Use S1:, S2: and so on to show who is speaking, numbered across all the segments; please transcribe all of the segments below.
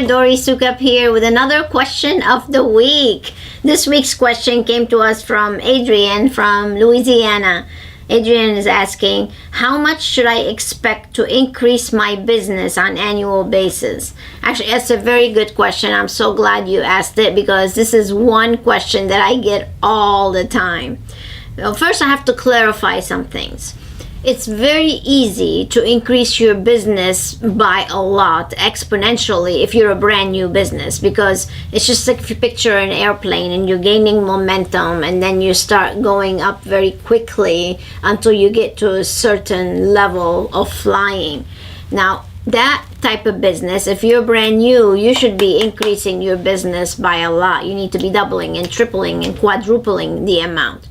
S1: there, Dori Soukup here with another question of the week. This week's question came to us from Adrian from Louisiana. Adrian is asking, how much should I expect to increase my business on an annual basis? Actually, that's a very good question. I'm so glad you asked it because this is one question that I get all the time. Well, first, I have to clarify some things. It's very easy to increase your business by a lot, exponentially, if you're a brand new business, because it's just like if you picture an airplane and you're gaining momentum and then you start going up very quickly until you get to a certain level of flying. Now, that type of business, if you're brand new, you should be increasing your business by a lot. You need to be doubling and tripling and quadrupling the amount.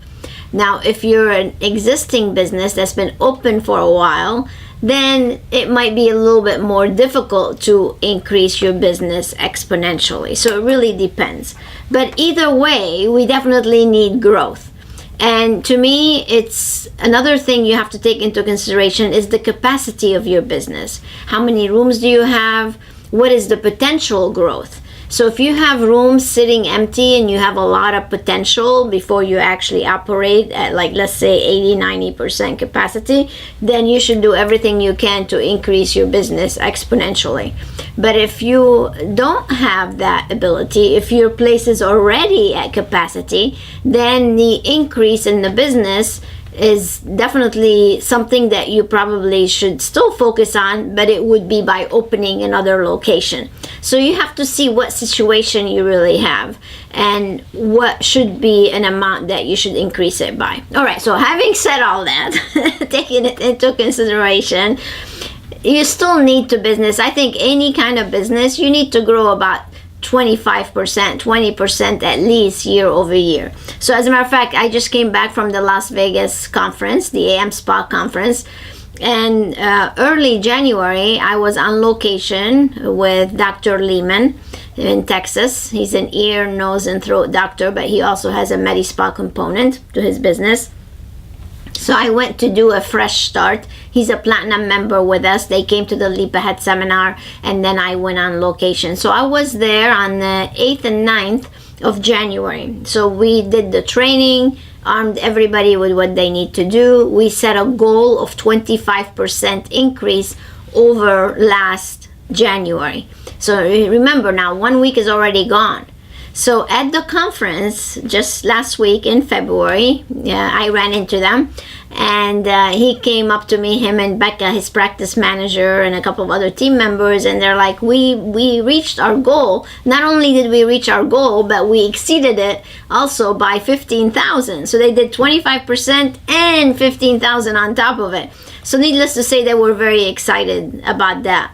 S1: Now, if you're an existing business that's been open for a while, then it might be a little bit more difficult to increase your business exponentially. So it really depends. But either way, we definitely need growth. And to me, it's another thing you have to take into consideration is the capacity of your business. How many rooms do you have? What is the potential growth? So if you have rooms sitting empty and you have a lot of potential before you actually operate at, like, let's say 80-90% capacity, then you should do everything you can to increase your business exponentially. But if you don't have that ability, if your place is already at capacity, then the increase in the business is definitely something that you probably should still focus on, but it would be by opening another location. So you have to see what situation you really have and what should be an amount that you should increase it by. All right, so having said all that, taking it into consideration, you still need to business. I think any kind of business, you need to grow about 25%, 20% at least year over year. So as a matter of fact, I just came back from the Las Vegas conference, the AM Spa conference, and early January I was on location with Dr. Lehman in Texas. He's an ear, nose, and throat doctor, but he also has a Medi spa component to his business. So I went to do a fresh start. He's a platinum member with us. They came to the Leap Ahead seminar, and then I went on location. So I was there on the 8th and 9th of January. So we did the training, armed everybody with what they need to do. We set a goal of 25% increase over last January. So remember now, 1 week is already gone. So at the conference just last week in February, I ran into them, and he came up to me, him and Becca, his practice manager, and a couple of other team members, and they're like, we reached our goal. Not only did we reach our goal, but we exceeded it also by 15,000. So they did 25% and 15,000 on top of it. So needless to say, they were very excited about that.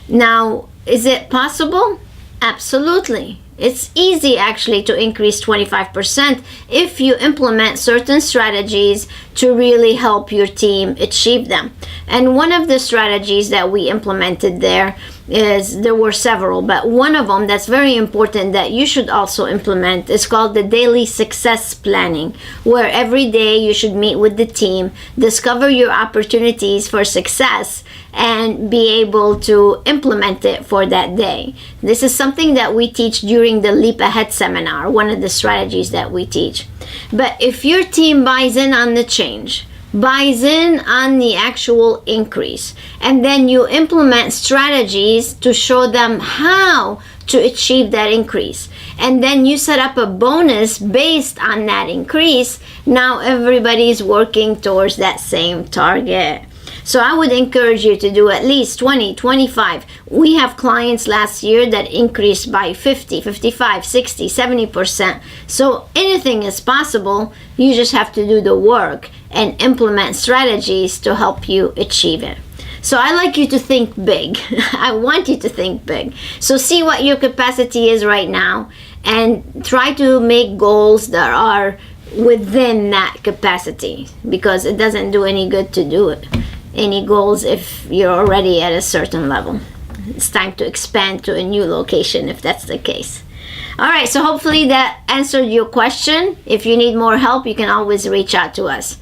S1: Now, is it possible? Absolutely. It's easy actually to increase 25% if you implement certain strategies to really help your team achieve them. And one of the strategies that we implemented there were several, but one of them that's very important that you should also implement is called the daily success planning, where every day you should meet with the team, discover your opportunities for success, and be able to implement it for that day. This is something that we teach during the Leap Ahead seminar, one of the strategies that we teach. But if your team buys in on the change, buys in on the actual increase, and then you implement strategies to show them how to achieve that increase, and then you set up a bonus based on that increase, now everybody's working towards that same target. So I would encourage you to do at least 20, 25. We have clients last year that increased by 50, 55, 60, 70%. So anything is possible. You just have to do the work and implement strategies to help you achieve it. So I like you to think big. I want you to think big. So see what your capacity is right now and try to make goals that are within that capacity, because it doesn't do any good to do it. Any goals if you're already at a certain level. It's time to expand to a new location if that's the case. All right, so hopefully that answered your question. If you need more help, you can always reach out to us.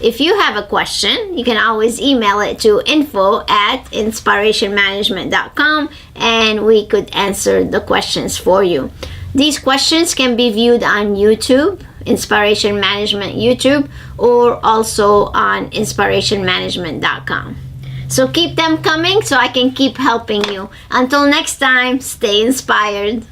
S1: If you have a question, you can always email it to info@inspirationmanagement.com and we could answer the questions for you. These questions can be viewed on YouTube, Inspiration Management YouTube, or also on inspirationmanagement.com. So keep them coming so I can keep helping you. Until next time, stay inspired.